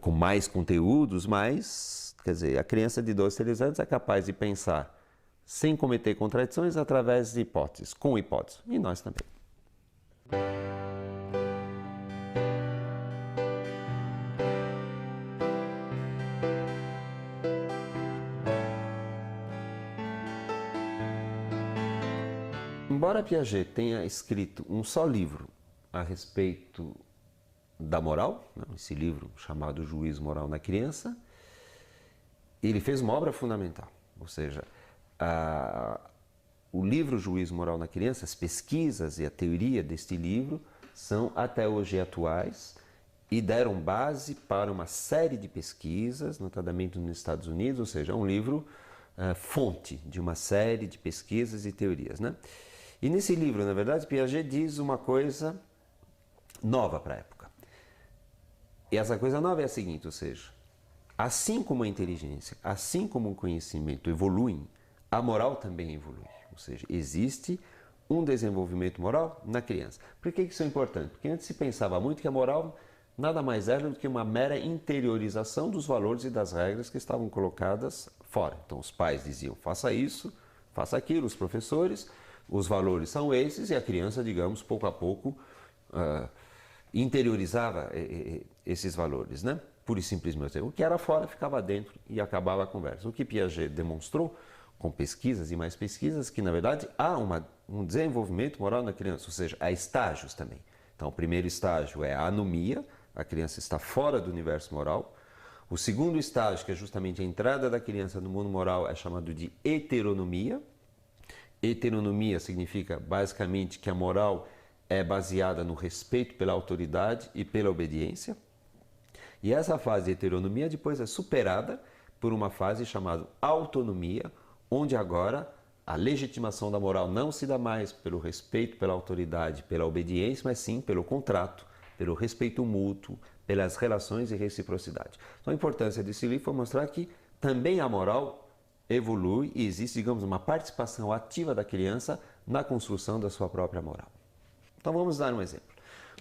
com mais conteúdos, mas, quer dizer, a criança de 12, 13 anos é capaz de pensar sem cometer contradições através de hipóteses, com hipóteses. E nós também. Embora Piaget tenha escrito um só livro a respeito da moral, esse livro chamado Juízo Moral na Criança, ele fez uma obra fundamental, ou seja, o livro Juízo Moral na Criança, as pesquisas e a teoria deste livro são até hoje atuais e deram base para uma série de pesquisas, notadamente nos Estados Unidos, ou seja, é um livro fonte de uma série de pesquisas e teorias, né? E nesse livro, na verdade, Piaget diz uma coisa nova para a época. E essa coisa nova é a seguinte, ou seja, assim como a inteligência, assim como o conhecimento evoluem, a moral também evolui. Ou seja, existe um desenvolvimento moral na criança. Por que isso é importante? Porque antes se pensava muito que a moral nada mais era do que uma mera interiorização dos valores e das regras que estavam colocadas fora. Então os pais diziam, faça isso, faça aquilo, os professores, os valores são esses, e a criança, digamos, pouco a pouco interiorizava esses valores, né? Pura e simplesmente. O que era fora ficava dentro e acabava a conversa. O que Piaget demonstrou, com pesquisas e mais pesquisas, que na verdade há um desenvolvimento moral na criança, ou seja, há estágios também. Então o primeiro estágio é a anomia, a criança está fora do universo moral. O segundo estágio, que é justamente a entrada da criança no mundo moral, é chamado de heteronomia. Heteronomia significa basicamente que a moral é baseada no respeito pela autoridade e pela obediência. E essa fase de heteronomia depois é superada por uma fase chamada autonomia, onde agora a legitimação da moral não se dá mais pelo respeito pela autoridade, pela obediência, mas sim pelo contrato, pelo respeito mútuo, pelas relações e reciprocidade. Então a importância desse livro foi mostrar que também a moral evolui e existe, digamos, uma participação ativa da criança na construção da sua própria moral. Então vamos dar um exemplo.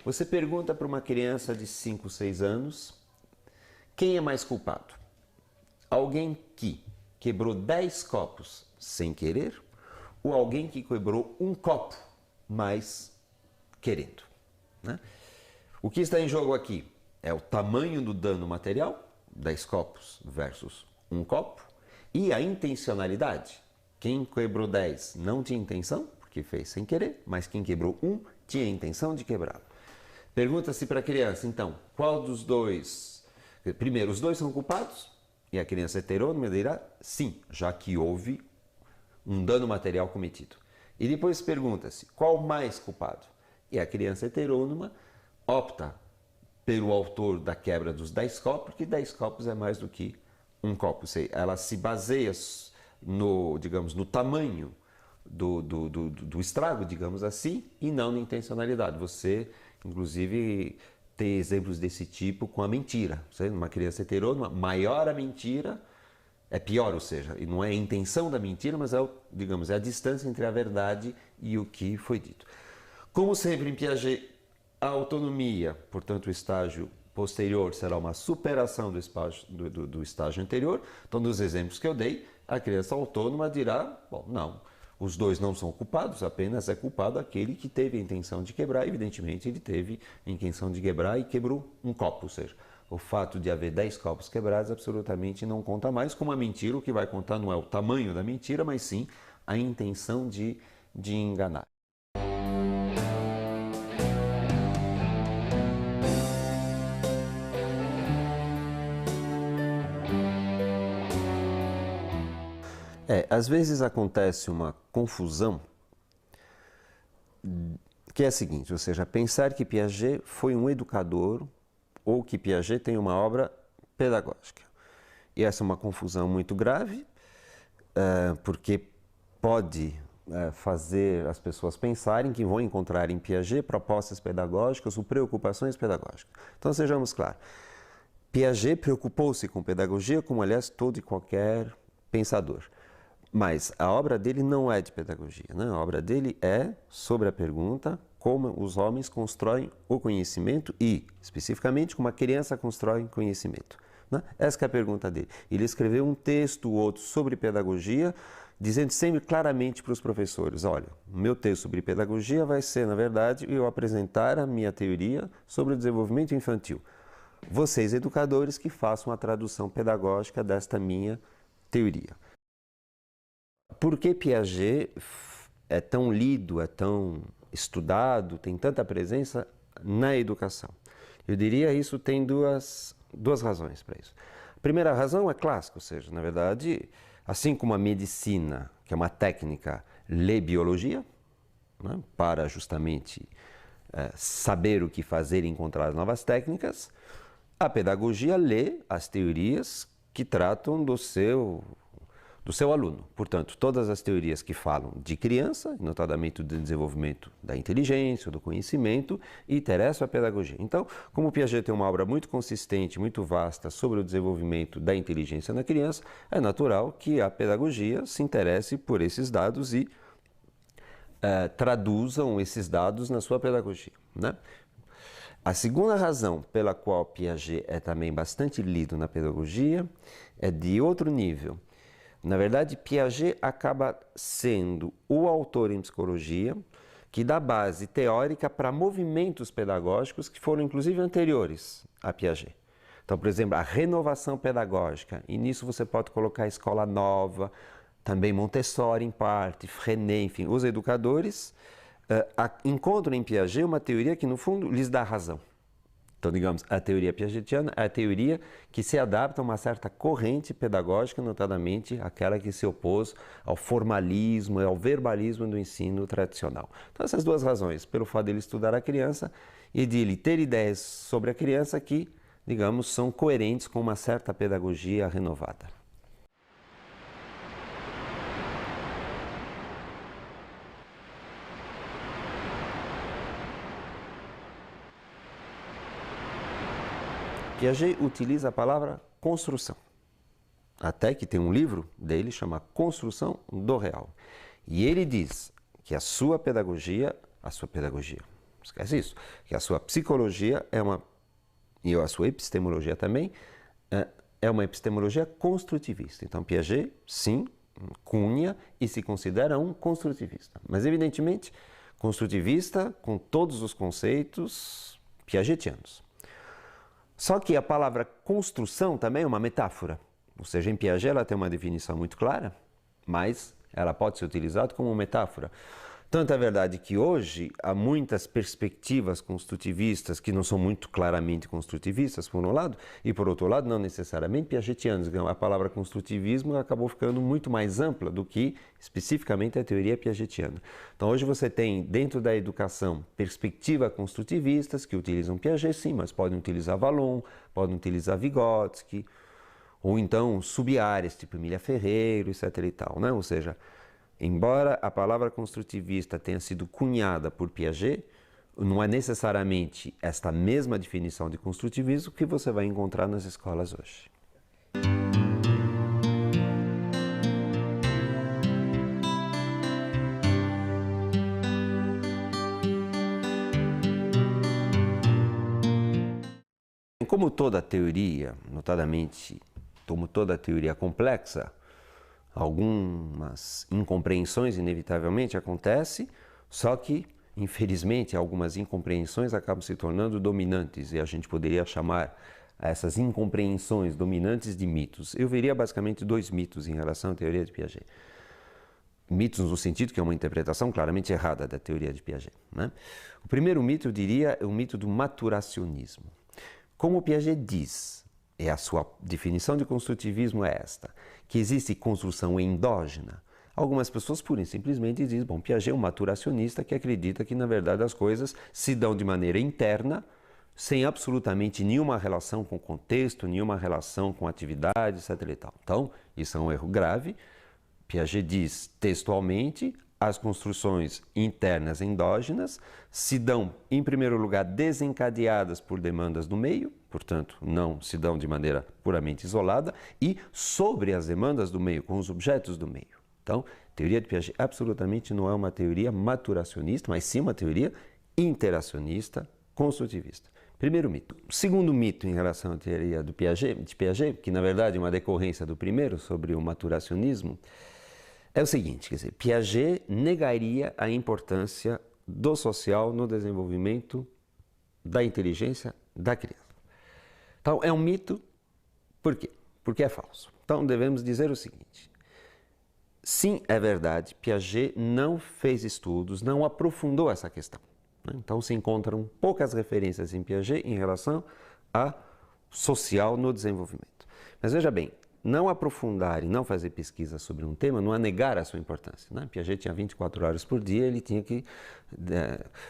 Você pergunta para uma criança de 5, 6 anos, quem é mais culpado? Alguém que quebrou 10 copos sem querer ou alguém que quebrou um copo, mas querendo, né? O que está em jogo aqui é o tamanho do dano material, 10 copos versus um copo, e a intencionalidade. Quem quebrou 10 não tinha intenção, porque fez sem querer, mas quem quebrou um tinha a intenção de quebrá-lo. Pergunta-se para a criança, então, qual dos dois... Primeiro, os dois são culpados? E a criança heterônoma dirá sim, já que houve um dano material cometido. E depois pergunta-se, qual mais culpado? E a criança heterônoma opta pelo autor da quebra dos 10 copos, porque 10 copos é mais do que um copo. Ela se baseia no, digamos, no tamanho do estrago, digamos assim, e não na intencionalidade. Você, inclusive, tem exemplos desse tipo com a mentira. Uma criança heterônoma, maior a mentira, é pior, ou seja, não é a intenção da mentira, mas é, digamos, é a distância entre a verdade e o que foi dito. Como sempre em Piaget, a autonomia, portanto, o estágio posterior será uma superação do estágio anterior. Então, dos exemplos que eu dei, a criança autônoma dirá, bom, não, os dois não são culpados, apenas é culpado aquele que teve a intenção de quebrar. Evidentemente, ele teve a intenção de quebrar e quebrou um copo, ou seja, o fato de haver 10 copos quebrados absolutamente não conta mais. Como a mentira, o que vai contar não é o tamanho da mentira, mas sim a intenção de enganar. Às vezes acontece uma confusão que é a seguinte, ou seja, pensar que Piaget foi um educador ou que Piaget tem uma obra pedagógica. E essa é uma confusão muito grave, porque pode fazer as pessoas pensarem que vão encontrar em Piaget propostas pedagógicas ou preocupações pedagógicas. Então sejamos claros, Piaget preocupou-se com pedagogia, como aliás todo e qualquer pensador. Mas a obra dele não é de pedagogia, né? A obra dele é sobre a pergunta como os homens constroem o conhecimento e, especificamente, como a criança constrói conhecimento, né? Essa é a pergunta dele. Ele escreveu um texto ou outro sobre pedagogia, dizendo sempre claramente para os professores, olha, o meu texto sobre pedagogia vai ser, na verdade, eu apresentar a minha teoria sobre o desenvolvimento infantil. Vocês, educadores, que façam a tradução pedagógica desta minha teoria. Por que Piaget é tão lido, é tão estudado, tem tanta presença na educação? Eu diria isso tem duas razões para isso. A primeira razão é clássica, ou seja, na verdade, assim como a medicina, que é uma técnica, lê biologia, né, para justamente saber o que fazer e encontrar novas técnicas, a pedagogia lê as teorias que tratam do seu aluno. Portanto, todas as teorias que falam de criança, notadamente do desenvolvimento da inteligência, do conhecimento, interessam a pedagogia. Então, como Piaget tem uma obra muito consistente, muito vasta sobre o desenvolvimento da inteligência na criança, é natural que a pedagogia se interesse por esses dados e traduzam esses dados na sua pedagogia, né? A segunda razão pela qual Piaget é também bastante lido na pedagogia é de outro nível. Na verdade, Piaget acaba sendo o autor em psicologia que dá base teórica para movimentos pedagógicos que foram inclusive anteriores a Piaget. Então, por exemplo, a renovação pedagógica, e nisso você pode colocar a escola nova, também Montessori em parte, Freinet, enfim, os educadores encontram em Piaget uma teoria que, no fundo, lhes dá razão. Então, digamos, a teoria piagetiana é a teoria que se adapta a uma certa corrente pedagógica, notadamente aquela que se opôs ao formalismo e ao verbalismo do ensino tradicional. Então, essas duas razões, pelo fato de ele estudar a criança e de ele ter ideias sobre a criança que, digamos, são coerentes com uma certa pedagogia renovada. Piaget utiliza a palavra construção, até que tem um livro dele chamado Construção do Real. E ele diz que a sua pedagogia, esquece isso, que a sua psicologia e a sua epistemologia também, é uma epistemologia construtivista. Então Piaget, sim, cunha e se considera um construtivista. Mas evidentemente, construtivista com todos os conceitos piagetianos. Só que a palavra construção também é uma metáfora, ou seja, em Piaget ela tem uma definição muito clara, mas ela pode ser utilizada como metáfora. Tanto é verdade que hoje há muitas perspectivas construtivistas que não são muito claramente construtivistas, por um lado, e por outro lado, não necessariamente piagetianas. A palavra construtivismo acabou ficando muito mais ampla do que especificamente a teoria piagetiana. Então hoje você tem, dentro da educação, perspectivas construtivistas que utilizam Piaget, sim, mas podem utilizar Vallon, podem utilizar Vygotsky, ou então sub-áreas, tipo Emília Ferreiro, etc. e tal, né? Ou seja, embora a palavra construtivista tenha sido cunhada por Piaget, não é necessariamente esta mesma definição de construtivismo que você vai encontrar nas escolas hoje. Como toda teoria, notadamente, como toda teoria complexa, algumas incompreensões inevitavelmente acontecem, só que, infelizmente, algumas incompreensões acabam se tornando dominantes e a gente poderia chamar essas incompreensões dominantes de mitos. Eu veria basicamente dois mitos em relação à teoria de Piaget. Mitos no sentido que é uma interpretação claramente errada da teoria de Piaget, né? O primeiro mito, eu diria, é o mito do maturacionismo. Como Piaget diz, e a sua definição de construtivismo é esta, que existe construção endógena. Algumas pessoas pura e simplesmente dizem, bom, Piaget é um maturacionista que acredita que, na verdade, as coisas se dão de maneira interna, sem absolutamente nenhuma relação com o contexto, nenhuma relação com a atividade, etc. e tal. Então, isso é um erro grave. Piaget diz textualmente, as construções internas endógenas se dão, em primeiro lugar, desencadeadas por demandas do meio, portanto, não se dão de maneira puramente isolada, e sobre as demandas do meio, com os objetos do meio. Então, a teoria de Piaget absolutamente não é uma teoria maturacionista, mas sim uma teoria interacionista, construtivista. Primeiro mito. O segundo mito em relação à teoria de Piaget, que na verdade é uma decorrência do primeiro, sobre o maturacionismo, é o seguinte, quer dizer, Piaget negaria a importância do social no desenvolvimento da inteligência da criança. Então, é um mito, por quê? Porque é falso. Então, devemos dizer o seguinte, sim, é verdade, Piaget não fez estudos, não aprofundou essa questão, né? Então, se encontram poucas referências em Piaget em relação a social no desenvolvimento. Mas veja bem, não aprofundar e não fazer pesquisa sobre um tema não é negar a sua importância, né? Piaget tinha 24 horas por dia, ele tinha que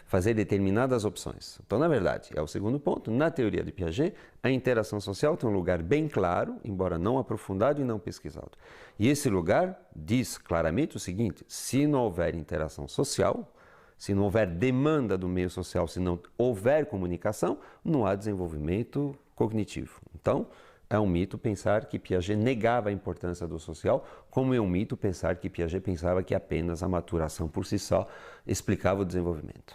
fazer determinadas opções. Então, na verdade, é o segundo ponto, na teoria de Piaget, a interação social tem um lugar bem claro, embora não aprofundado e não pesquisado. E esse lugar diz claramente o seguinte, se não houver interação social, se não houver demanda do meio social, se não houver comunicação, não há desenvolvimento cognitivo. Então, É um mito pensar que Piaget negava a importância do social, como é um mito pensar que Piaget pensava que apenas a maturação por si só explicava o desenvolvimento.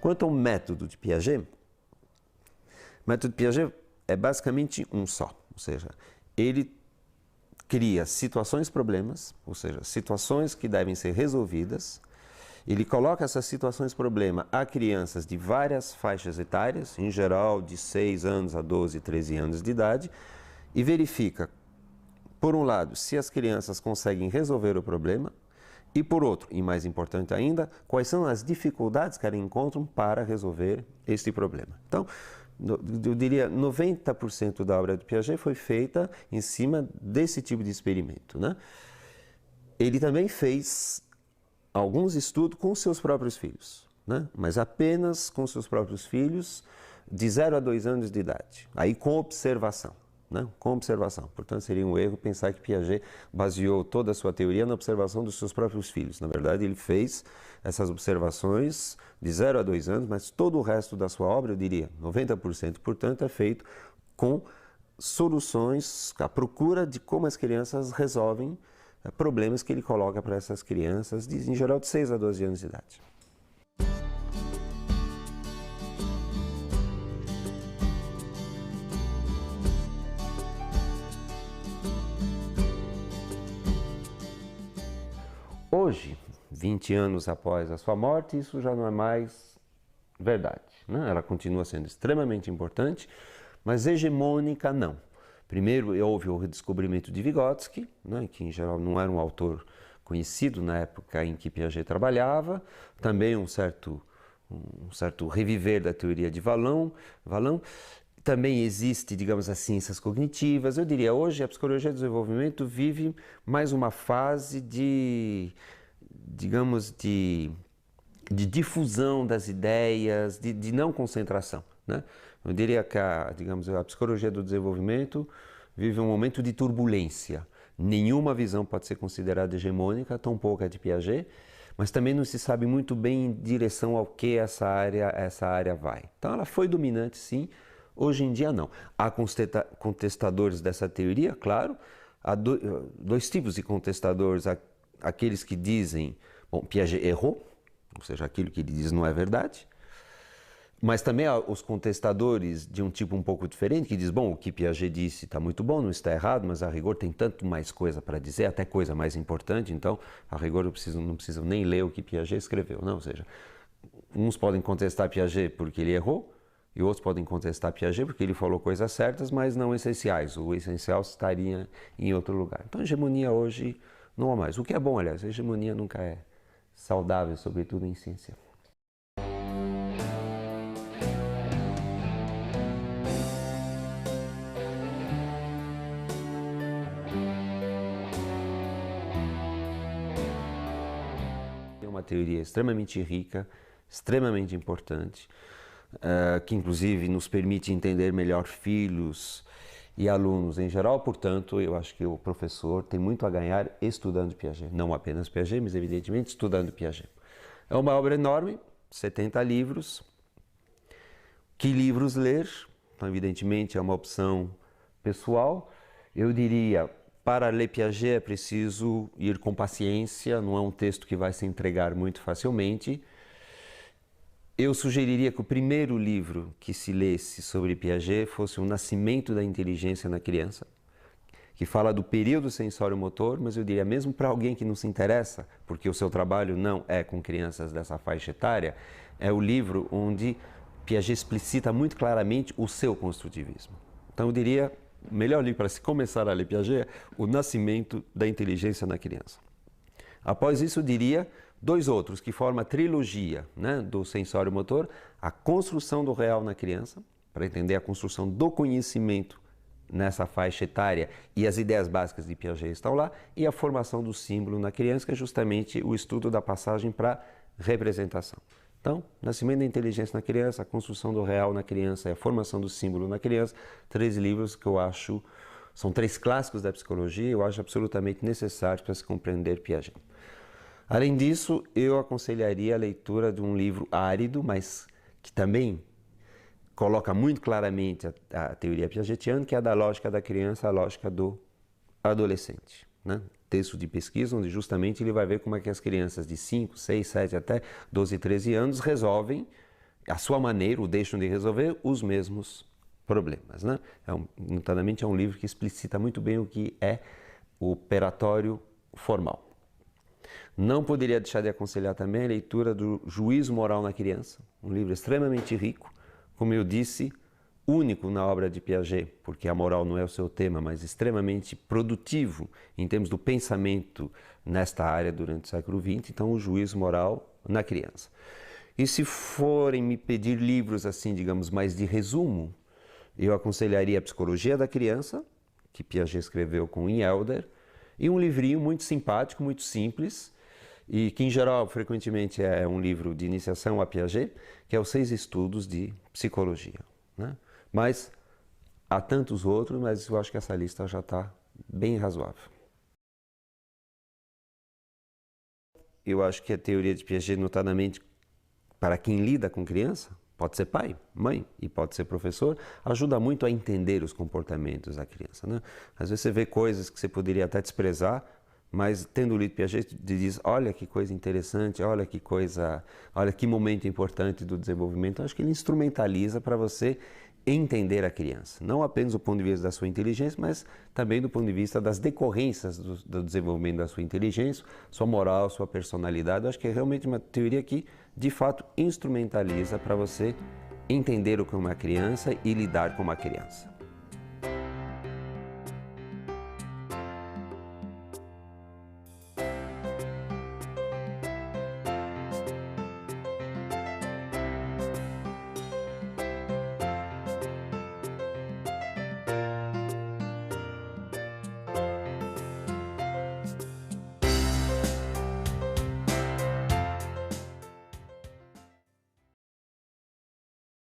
Quanto ao método de Piaget, o método de Piaget é basicamente um só, ou seja, ele cria situações-problemas, ou seja, situações que devem ser resolvidas. Ele coloca essas situações-problema a crianças de várias faixas etárias, em geral de 6 anos a 12, 13 anos de idade, e verifica, por um lado, se as crianças conseguem resolver o problema, e por outro, e mais importante ainda, quais são as dificuldades que elas encontram para resolver este problema. Então, eu diria 90% da obra de Piaget foi feita em cima desse tipo de experimento, né? Ele também fez alguns estudos com seus próprios filhos, né? Mas apenas com seus próprios filhos de 0 a 2 anos de idade, aí com observação. Né? Com observação. Portanto, seria um erro pensar que Piaget baseou toda a sua teoria na observação dos seus próprios filhos. Na verdade, ele fez essas observações de 0 a 2 anos, mas todo o resto da sua obra, eu diria 90%, portanto, é feito com soluções, à procura de como as crianças resolvem problemas que ele coloca para essas crianças, em geral de 6 a 12 anos de idade. Hoje, 20 anos após a sua morte, isso já não é mais verdade, né? Ela continua sendo extremamente importante, mas hegemônica não. Primeiro houve o redescobrimento de Vygotsky, né, que em geral não era um autor conhecido na época em que Piaget trabalhava, também um certo reviver da teoria de Vallon. Também existe, digamos, as ciências cognitivas. Eu diria, hoje a psicologia do desenvolvimento vive mais uma fase de difusão das ideias, de não concentração, né? Eu diria que a psicologia do desenvolvimento vive um momento de turbulência. Nenhuma visão pode ser considerada hegemônica, tampouco a de Piaget, mas também não se sabe muito bem em direção ao que essa área vai. Então ela foi dominante, sim. Hoje em dia, não. Há contestadores dessa teoria, claro. Há dois tipos de contestadores. Aqueles que dizem, bom, Piaget errou, ou seja, aquilo que ele diz não é verdade. Mas também há os contestadores de um tipo um pouco diferente, que diz, bom, o que Piaget disse está muito bom, não está errado, mas a rigor tem tanto mais coisa para dizer, até coisa mais importante, então, a rigor não precisam nem ler o que Piaget escreveu. Não, ou seja, uns podem contestar Piaget porque ele errou, e outros podem contestar Piaget porque ele falou coisas certas, mas não essenciais. O essencial estaria em outro lugar. Então, a hegemonia hoje não há mais. O que é bom, aliás, a hegemonia nunca é saudável, sobretudo em ciência. É uma teoria extremamente rica, extremamente importante, que inclusive nos permite entender melhor filhos e alunos em geral. Portanto, eu acho que o professor tem muito a ganhar estudando Piaget. Não apenas Piaget, mas evidentemente estudando Piaget. É uma obra enorme, 70 livros. Que livros ler? Então, evidentemente, é uma opção pessoal. Eu diria, para ler Piaget é preciso ir com paciência, não é um texto que vai se entregar muito facilmente. Eu sugeriria que o primeiro livro que se lesse sobre Piaget fosse O Nascimento da Inteligência na Criança, que fala do período sensório-motor, mas eu diria mesmo para alguém que não se interessa, porque o seu trabalho não é com crianças dessa faixa etária, é o livro onde Piaget explicita muito claramente o seu construtivismo. Então eu diria, o melhor livro para se começar a ler Piaget é O Nascimento da Inteligência na Criança. Após isso, eu diria dois outros que formam a trilogia, né, do sensório-motor: A Construção do Real na Criança, para entender a construção do conhecimento nessa faixa etária, e as ideias básicas de Piaget estão lá, e A Formação do Símbolo na Criança, que é justamente o estudo da passagem para representação. Então, Nascimento da Inteligência na Criança, A Construção do Real na Criança e A Formação do Símbolo na Criança, 3 livros que eu acho São 3 clássicos da psicologia e eu acho absolutamente necessários para se compreender Piaget. Além disso, eu aconselharia a leitura de um livro árido, mas que também coloca muito claramente a teoria piagetiana, que é a da lógica da criança, a lógica do adolescente, né? Texto de pesquisa onde justamente ele vai ver como é que as crianças de 5, 6, 7 até 12, 13 anos resolvem, à sua maneira, ou deixam de resolver os mesmos problemas, né? Notadamente é um livro que explicita muito bem o que é o operatório formal. Não poderia deixar de aconselhar também a leitura do Juízo Moral na Criança, um livro extremamente rico, como eu disse, único na obra de Piaget, porque a moral não é o seu tema, mas extremamente produtivo em termos do pensamento nesta área durante o século XX, então o Juízo Moral na Criança. E se forem me pedir livros assim, digamos, mais de resumo, eu aconselharia a Psicologia da Criança, que Piaget escreveu com Ian Elder, e um livrinho muito simpático, muito simples, e que em geral frequentemente é um livro de iniciação a Piaget, que é os 6 estudos de psicologia, né? Mas há tantos outros, mas eu acho que essa lista já está bem razoável. Eu acho que a teoria de Piaget, notadamente para quem lida com criança, pode ser pai, mãe e pode ser professor, ajuda muito a entender os comportamentos da criança, né? Às vezes você vê coisas que você poderia até desprezar, mas tendo lido Piaget, diz, olha que coisa interessante, olha que momento importante do desenvolvimento. Eu acho que ele instrumentaliza para você entender a criança, não apenas do ponto de vista da sua inteligência, mas também do ponto de vista das decorrências do desenvolvimento da sua inteligência, sua moral, sua personalidade. Eu acho que é realmente uma teoria que, de fato, instrumentaliza para você entender o que é uma criança e lidar com uma criança.